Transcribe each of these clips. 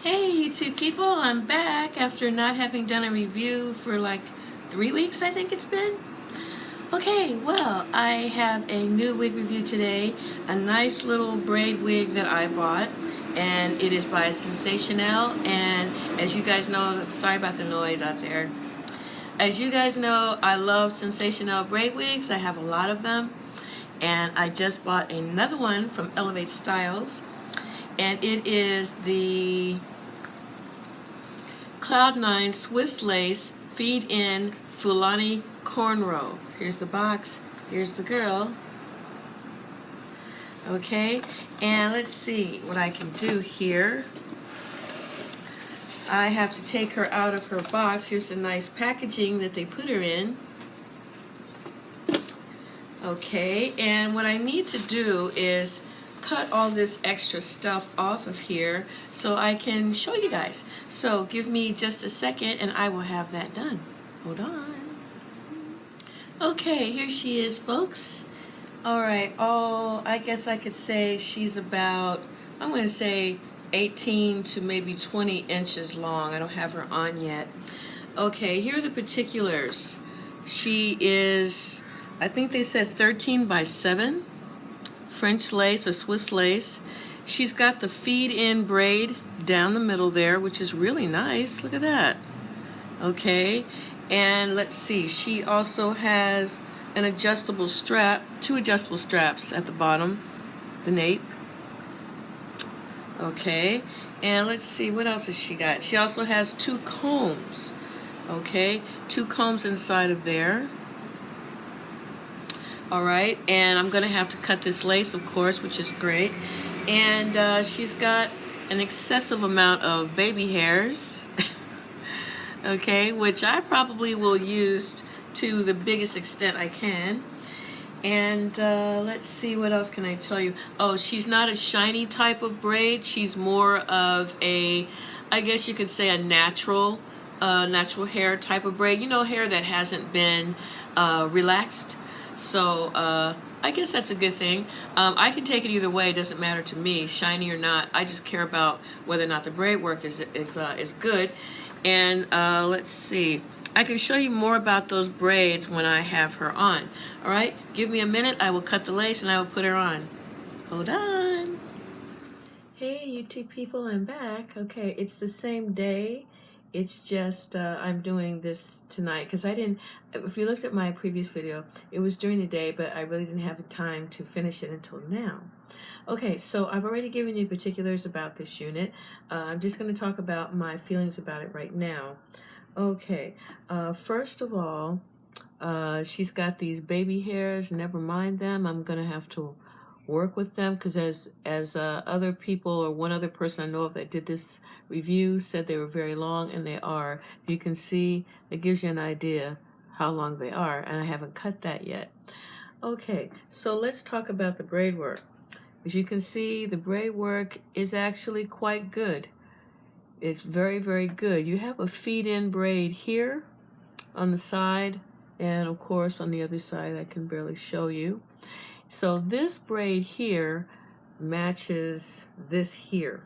Hey YouTube people, I'm back after not having done a review for like 3 weeks, I think it's been. Okay, well, I have a new wig review today, a nice little braid wig that I bought, and it is by Sensationell, and as you guys know, sorry about the noise out there. As you guys know, I love Sensationell braid wigs. I have a lot of them, and I just bought another one from Elevate Styles, and it is the Cloud9 Swiss Lace Feed-In Fulani Cornrow. Here's the box. Here's the girl. Okay, and let's see what I can do here. I have to take her out of her box. Here's the nice packaging that they put her in. Okay, and what I need to do is cut all this extra stuff off of here so I can show you guys. So give me just a second and I will have that done. Hold on. Okay, here she is, folks. All right, I guess I could say she's about, I'm going to say 18 to maybe 20 inches long. I don't have her on yet. Okay, here are the particulars. She is, I think they said 13 by 7. French lace or Swiss lace. She's got the feed-in braid down the middle there, which is really nice. Look at that. Okay, and let's see. She also has an adjustable strap, 2 adjustable straps at the bottom, the nape. Okay, and let's see, what else has she got? She also has 2 combs. Okay, 2 combs inside of there. All right, and I'm gonna have to cut this lace, of course, which is great. And she's got an excessive amount of baby hairs, okay, which I probably will use to the biggest extent I can. And let's see, what else can I tell you? Oh, she's not a shiny type of braid. She's more of a, I guess you could say, a natural hair type of braid. You know, hair that hasn't been relaxed. So I guess that's a good thing. I can take it either way. It doesn't matter to me, shiny or not. I just care about whether or not the braid work is good. And let's see. I can show you more about those braids when I have her on. All right, give me a minute. I will cut the lace and I will put her on. Hold on. Hey, YouTube people, I'm back. Okay, it's the same day. It's just I'm doing this tonight because I didn't, if you looked at my previous video, it was during the day, but I really didn't have the time to finish it until now. Okay, so I've already given you particulars about this unit. I'm just going to talk about my feelings about it right now. Okay, first of all, she's got these baby hairs. Never mind them. I'm going to have to work with them because as other people, or one other person I know of that did this review said they were very long, and they are. You can see it gives you an idea how long they are, and I haven't cut that yet. Okay, so let's talk about the braid work. As you can see, the braid work is actually quite good. It's very, very good. You have a feed-in braid here on the side, and of course on the other side I can barely show you. So this braid here matches this here.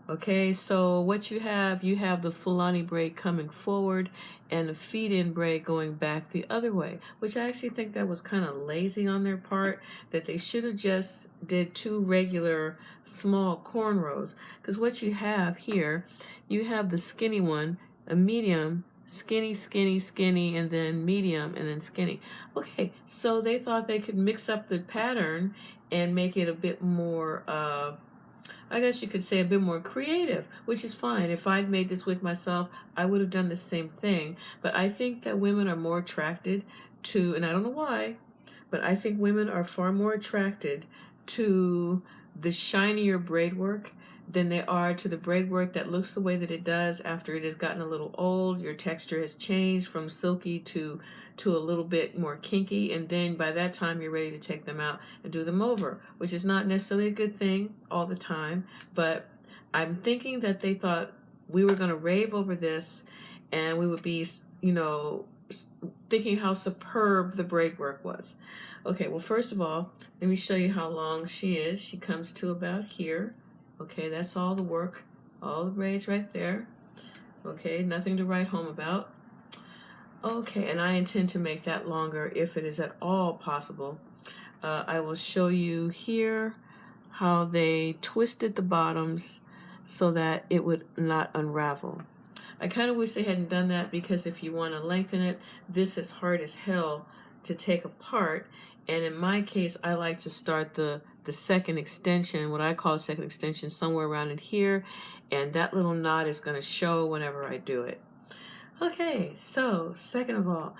Okay, so what you have the Fulani braid coming forward and the feed-in braid going back the other way, which I actually think that was kind of lazy on their part, that they should have just did 2 regular small cornrows. Because what you have here, you have the skinny one, a medium, skinny, skinny, skinny, and then medium, and then skinny. Okay, so they thought they could mix up the pattern and make it a bit more, I guess you could say a bit more creative, which is fine. If I'd made this wig myself, I would have done the same thing. But I think that women are more attracted to, and I don't know why, but I think women are far more attracted to the shinier braid work than they are to the braid work that looks the way that it does after it has gotten a little old. Your texture has changed from silky to a little bit more kinky, and then by that time you're ready to take them out and do them over, which is not necessarily a good thing all the time, but I'm thinking that they thought we were going to rave over this and we would be, you know, thinking how superb the braid work was. Okay, well, first of all, let me show you how long she is. She comes to about here. Okay, that's all the work All the braids right there. Okay, nothing to write home about. Okay, and I intend to make that longer if it is at all possible. I will show you here how they twisted the bottoms so that it would not unravel. I kind of wish they hadn't done that, because if you want to lengthen it, this is hard as hell to take apart. And in my case, I like to start the second extension, what I call second extension, somewhere around in here, and that little knot is going to show whenever I do it. Okay, so second of all,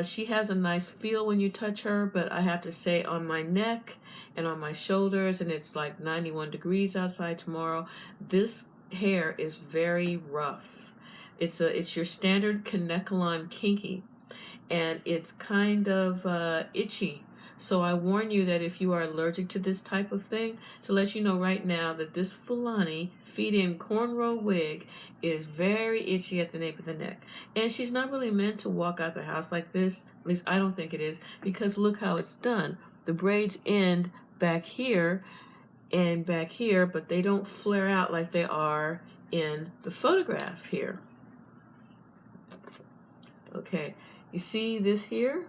she has a nice feel when you touch her, but I have to say, on my neck and on my shoulders, and it's like 91 degrees outside tomorrow, this hair is very rough. It's your standard Kanekalon kinky, and it's kind of itchy. So I warn you that if you are allergic to this type of thing, to let you know right now that this Fulani feed-in cornrow wig is very itchy at the nape of the neck. And she's not really meant to walk out the house like this. At least I don't think it is, because look how it's done. The braids end back here and back here, but they don't flare out like they are in the photograph here. Okay, you see this here?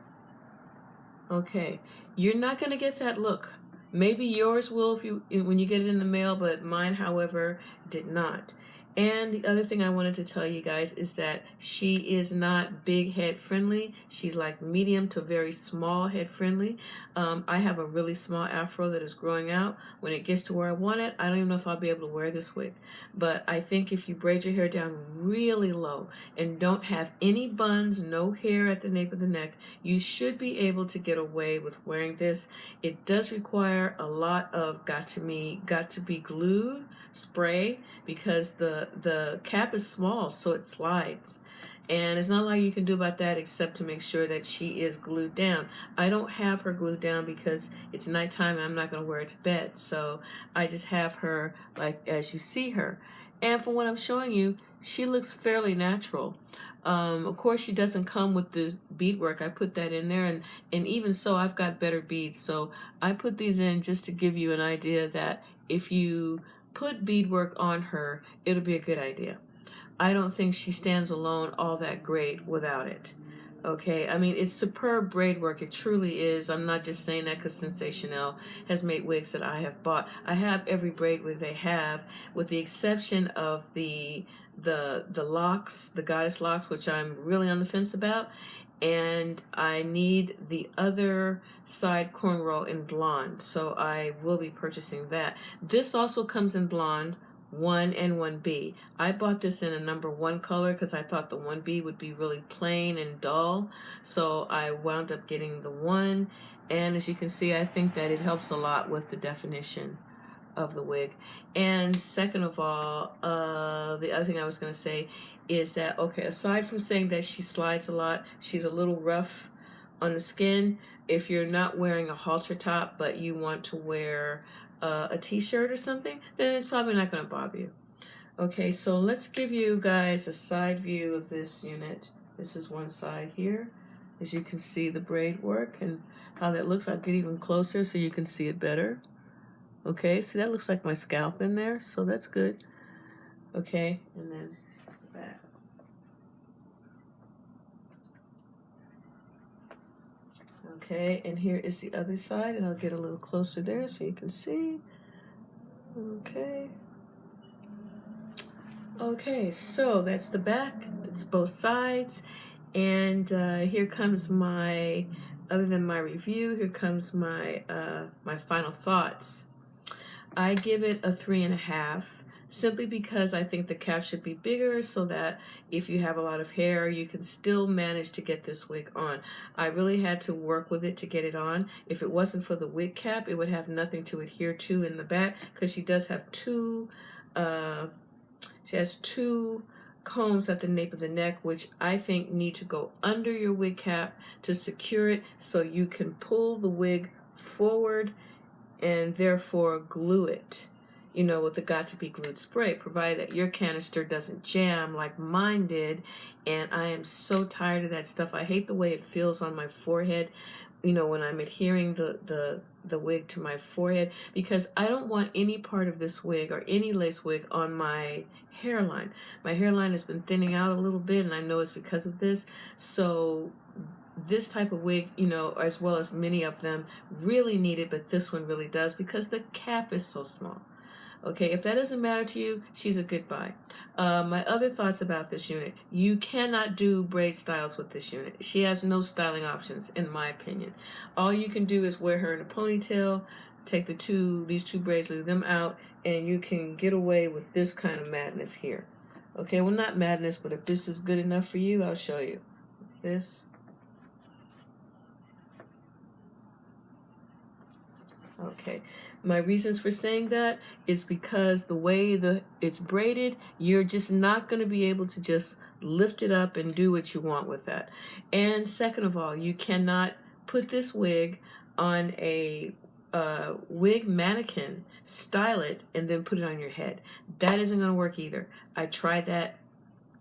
Okay, you're not going to get that look. Maybe yours will when you get it in the mail, but mine, however, did not. And the other thing I wanted to tell you guys is that she is not big head friendly. She's like medium to very small head friendly. I have a really small afro that is growing out. When it gets to where I want it, I don't even know if I'll be able to wear this wig. But I think if you braid your hair down really low and don't have any buns, no hair at the nape of the neck, you should be able to get away with wearing this. It does require a lot of got to be glued spray, because the cap is small, so it slides, and it's not like you can do about that except to make sure that she is glued down. I don't have her glued down because it's nighttime and I'm not going to wear it to bed, so I just have her like as you see her. And from what I'm showing you, she looks fairly natural. Of course, she doesn't come with this beadwork. I put that in there, and even so, I've got better beads, so I put these in just to give you an idea that if you put beadwork on her, it'll be a good idea. I don't think she stands alone all that great without it. Okay, I mean, it's superb braid work. It truly is. I'm not just saying that because Sensationell has made wigs that I have bought. I have every braid wig they have, with the exception of the locks, the goddess locks, which I'm really on the fence about. And I need the other side cornrow in blonde, so I will be purchasing that. This also comes in blonde, 1 and 1B. I bought this in a number 1 color because I thought the 1B would be really plain and dull, so I wound up getting the 1, and as you can see, I think that it helps a lot with the definition of the wig. And second of all, the other thing I was going to say is that, okay, aside from saying that she slides a lot, she's a little rough on the skin. If you're not wearing a halter top, but you want to wear a t-shirt or something, then it's probably not going to bother you. Okay, so let's give you guys a side view of this unit. This is one side here. As you can see the braid work and how that looks. I'll get even closer so you can see it better. Okay, see, that looks like my scalp in there, so that's good. Okay, and then the back. Okay, and here is the other side, and I'll get a little closer there so you can see. Okay. Okay, so that's the back. That's both sides. And here comes my, other than my review, here comes my my final thoughts. I give it a 3.5, simply because I think the cap should be bigger so that if you have a lot of hair, you can still manage to get this wig on. I really had to work with it to get it on. If it wasn't for the wig cap, it would have nothing to adhere to in the back, because she does have two combs at the nape of the neck, which I think need to go under your wig cap to secure it so you can pull the wig forward and therefore glue it, you know, with the got to be glued spray, provided that your canister doesn't jam like mine did. And I am so tired of that stuff. I hate the way it feels on my forehead, you know, when I'm adhering the the wig to my forehead because I don't want any part of this wig or any lace wig on my hairline. My hairline has been thinning out a little bit, and I know it's because of this. So this type of wig, you know, as well as many of them, really need it, but this one really does because the cap is so small. Okay, if that doesn't matter to you, she's a good buy. My other thoughts about this unit: you cannot do braid styles with this unit. She has no styling options, in my opinion. All you can do is wear her in a ponytail, take these two braids, leave them out, and you can get away with this kind of madness here. Okay, well, not madness, but if this is good enough for you, I'll show you. This. Okay, my reasons for saying that is because the way it's braided, you're just not going to be able to just lift it up and do what you want with that. And second of all, you cannot put this wig on a wig mannequin, style it, and then put it on your head. That isn't going to work either. I tried that.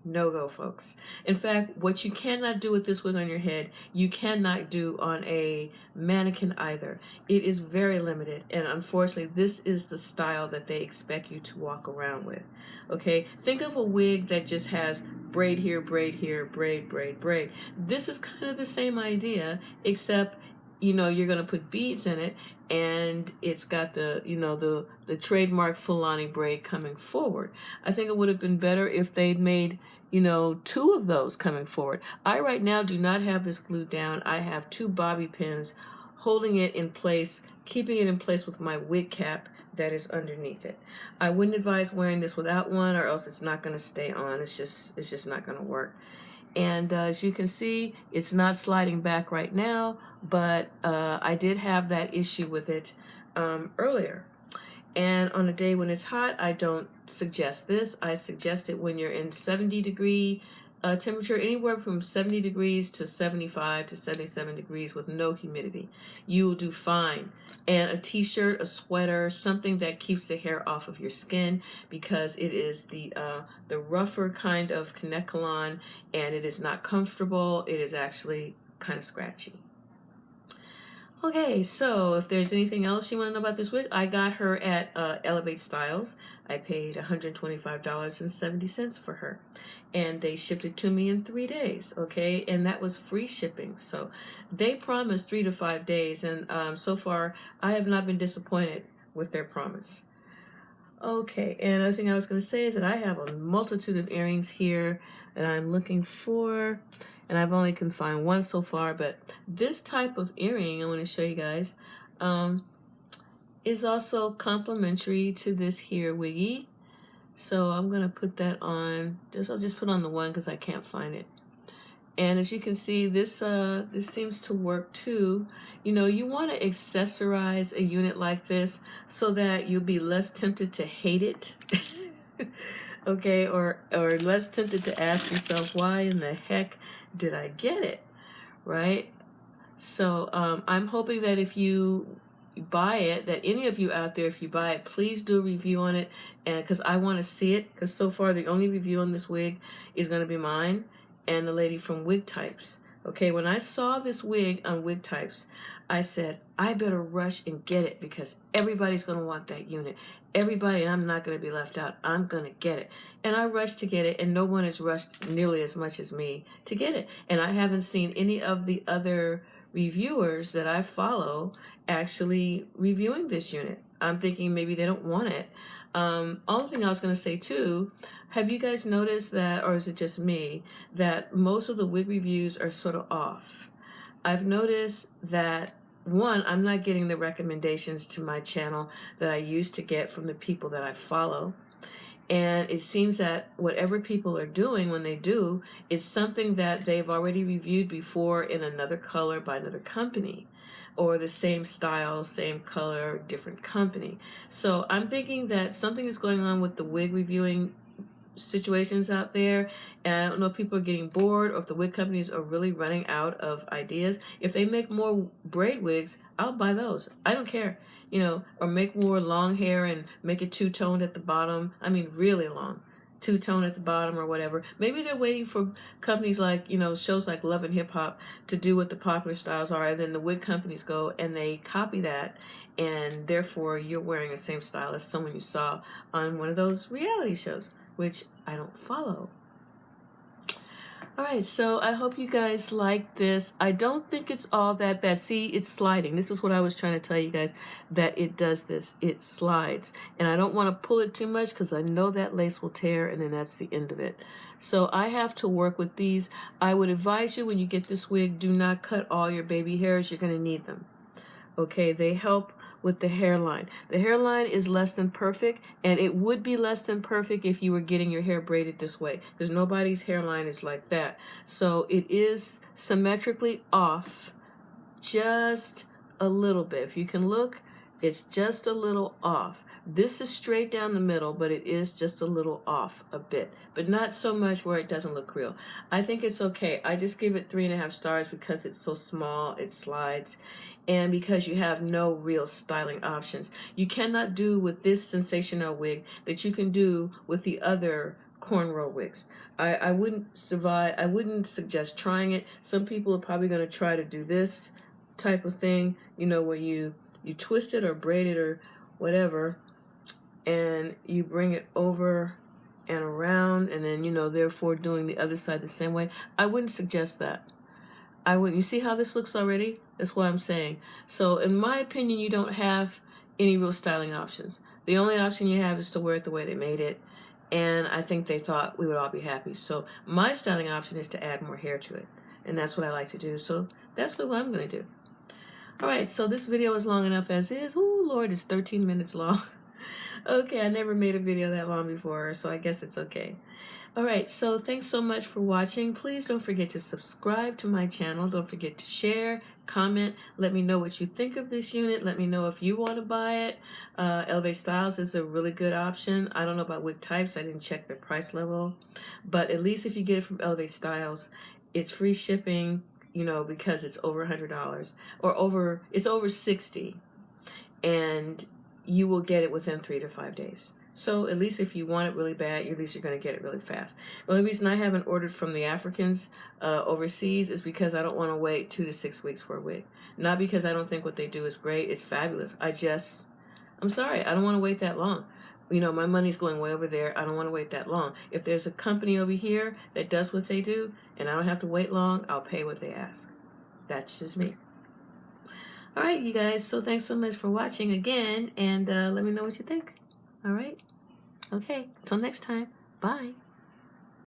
No go, folks. In fact, what you cannot do with this wig on your head, you cannot do on a mannequin either. It is very limited, and unfortunately, this is the style that they expect you to walk around with. Okay, think of a wig that just has braid here, braid, braid. This is kind of the same idea, except you know you're going to put beads in it, and it's got the the trademark Fulani braid coming forward. I think it would have been better if they'd made two of those coming forward. I right now do not have this glued down. I have two bobby pins holding it in place, keeping it in place with my wig cap that is underneath it. I wouldn't advise wearing this without one, or else it's not going to stay on. It's just not going to work. And as you can see, it's not sliding back right now, but I did have that issue with it earlier. And on a day when it's hot, I don't suggest this. I suggest it when you're in 70-degree temperature, anywhere from 70 degrees to 75 to 77 degrees with no humidity. You will do fine. And a t-shirt, a sweater, something that keeps the hair off of your skin, because it is the rougher kind of Kanekalon, and it is not comfortable. It is actually kind of scratchy. Okay, so if there's anything else you want to know about this wig, I got her at Elevate Styles. I paid $125.70 for her, and they shipped it to me in 3 days, okay? And that was free shipping. So they promised 3 to 5 days, and so far I have not been disappointed with their promise. Okay, and another thing I was going to say is that I have a multitude of earrings here that I'm looking for, and I've only can find one so far, but this type of earring I want to show you guys is also complimentary to this here wiggy. So I'm going to put that on, I'll just put on the one because I can't find it. And as you can see, this seems to work too. You want to accessorize a unit like this so that you'll be less tempted to hate it. Okay, or less tempted to ask yourself, why in the heck did I get it, right? So I'm hoping that if you buy it, that any of you out there, if you buy it, please do a review on it, and because I want to see it, because so far the only review on this wig is going to be mine and the lady from Wig Types. Okay, when I saw this wig on Wig Types, I said, I better rush and get it because everybody's going to want that unit. Everybody, and I'm not going to be left out. I'm going to get it. And I rushed to get it, and no one has rushed nearly as much as me to get it. And I haven't seen any of the other reviewers that I follow actually reviewing this unit. I'm thinking maybe they don't want it. Only thing I was going to say too, have you guys noticed that, or is it just me, that most of the wig reviews are sort of off? I've noticed that, one, I'm not getting the recommendations to my channel that I used to get from the people that I follow. And it seems that whatever people are doing when they do, it's something that they've already reviewed before in another color by another company, or the same style, same color, different company. So I'm thinking that something is going on with the wig reviewing situations out there, and I don't know if people are getting bored or if the wig companies are really running out of ideas. If they make more braid wigs, I'll buy those. I don't care, or make more long hair and make it two-toned at the bottom. I mean, really long. two-tone at the bottom or whatever. Maybe they're waiting for companies like, shows like Love and Hip Hop to do what the popular styles are, and then the wig companies go and they copy that, and therefore you're wearing the same style as someone you saw on one of those reality shows, which I don't follow. All right, so I hope you guys like this. I don't think it's all that bad. See, it's sliding. This is what I was trying to tell you guys, that it does this. It slides. And I don't want to pull it too much because I know that lace will tear, and then that's the end of it. So I have to work with these. I would advise you, when you get this wig, do not cut all your baby hairs. You're going to need them. Okay, they help with the hairline. The hairline is less than perfect, and it would be less than perfect if you were getting your hair braided this way, because nobody's hairline is like that. So it is symmetrically off just a little bit. If you can look, it's just a little off. This is straight down the middle, but it is just a little off a bit, but not so much where it doesn't look real. I think it's okay. I just give it 3.5 stars because it's so small, it slides, and because you have no real styling options. You cannot do with this Sensationell wig that you can do with the other cornrow wigs. I wouldn't suggest trying it. Some people are probably going to try to do this type of thing, where you twist it or braid it or whatever, and you bring it over and around, and then, therefore doing the other side the same way. I wouldn't suggest that. I wouldn't. You see how this looks already? That's what I'm saying. So in my opinion, you don't have any real styling options. The only option you have is to wear it the way they made it, and I think they thought we would all be happy. So my styling option is to add more hair to it, and that's what I like to do. So that's what I'm going to do. All right, so this video is long enough as is. Oh, Lord, it's 13 minutes long. Okay, I never made a video that long before, so I guess it's okay. All right, so thanks so much for watching. Please don't forget to subscribe to my channel. Don't forget to share, comment. Let me know what you think of this unit. Let me know if you want to buy it. Elevate Styles is a really good option. I don't know about wig types. I didn't check their price level. But at least if you get it from Elevate Styles, it's free shipping, because it's over $100 or it's over $60, and you will get it within 3 to 5 days. So at least if you want it really bad, at least you're going to get it really fast. The only reason I haven't ordered from the Africans overseas is because I don't want to wait 2 to 6 weeks for a wig. Not because I don't think what they do is great. It's fabulous. I'm sorry. I don't want to wait that long. My money's going way over there. I don't want to wait that long. If there's a company over here that does what they do and I don't have to wait long, I'll pay what they ask. That's just me. All right, you guys. So thanks so much for watching again, and let me know what you think. All right? Okay. Till next time. Bye.